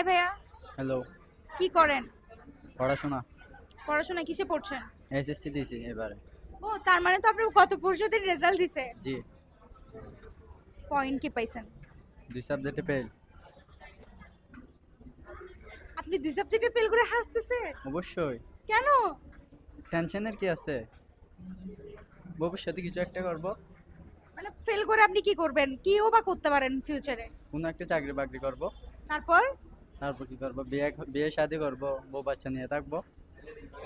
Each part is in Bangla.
ভাইয়া, হ্যালো। কি করেন? পড়াশোনা। পড়াশোনা কিসে পড়ছেন? এসএসসি দিছি এবারে। ও, তার মানে তো আপনার গত পরশুদিন রেজাল্ট দিছে। জি। পয়েন্ট কি পাইছেন? 2 সাবজেক্টে ফেল। আপনি 2 সাবজেক্টে ফেল করে হাসতেছেন? অবশ্যই। কেন? টেনশনের কি আছে? ভবিষ্যতে কিছু একটা করব। মানে ফেল করে আপনি কি করবেন? কিও বা করতে পারেন ফিউচারে? কোনো একটা চাকরি বাকরি করব। তারপর তারপর কি করব? বিয়ে শাদী করব, বউ বাচ্চা নিয়ে থাকবো।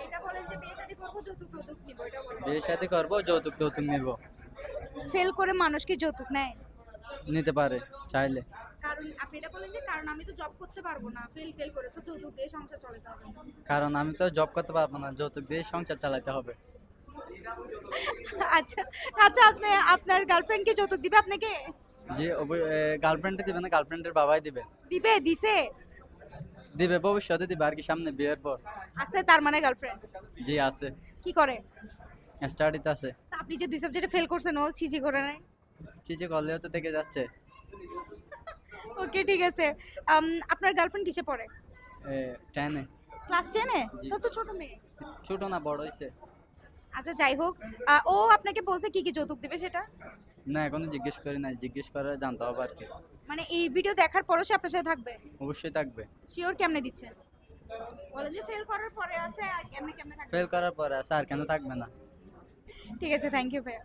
এটা বলেন যে বিয়ে শাদী করব, যৌতুক টৌতুক নিব, এটা বলেন। বিয়ে শাদী করব, যৌতুক টৌতুক নিব। ফেল করে মানুষ কি যৌতুক নেয়? নিতে পারে চাইলে। কারণ আপনি এটা বলেন যে কারণ আমি তো জব করতে পারবো না, ফেল করে তো যৌতুক দিয়ে সংসার চালাতে হবে। কারণ আমি তো জব করতে পারবো না, যৌতুক দিয়ে সংসার চালাতে হবে। আচ্ছা আচ্ছা, আপনি আপনার গার্লফ্রেন্ড কি যৌতুক দিবে আপনাকে? জি, গার্লফ্রেন্ডে দিবে না, গার্লফ্রেন্ডের বাবাই দিবে। দিবে, দিছে? দিবে ভবিষ্যতে দিবে, আর কি সামনে বিয়ের পর। আছে তার মানে গার্লফ্রেন্ড? জি আছে। কি করে? স্টাডিতে আছে। তা আপনি যে 2 সাবজেক্টে ফেল করছেন, ও ছিছি করে নাই? চিচি করলেও তো দেখে যাচ্ছে। ওকে, ঠিক আছে। আপনার গার্লফ্রেন্ড কিসে পড়ে? 10 এ। ক্লাস 10 এ? জি। তো ছোট মেয়ে। ছোট না, বড় হইছে। আচ্ছা, যাই হোক। ও আপনাকে বলছে কি কি যৌতুক দিবে সেটা? না, এখনো জিজ্ঞেস করি নাই, জিজ্ঞেস করে জানতে হবে আর কি। মানে এই ভিডিও দেখার পরও সে আপনার সাথে থাকবে? অবশ্যই থাকবে। শিওর? কেমনে দিচ্ছেন? বলেন যে ফেল করার পরে আছে, আর কেমনে কেমনে থাকবে? ফেল করার পরে আছে, আর কেন থাকবে না? ঠিক আছে, থ্যাংক ইউ ভাইয়া।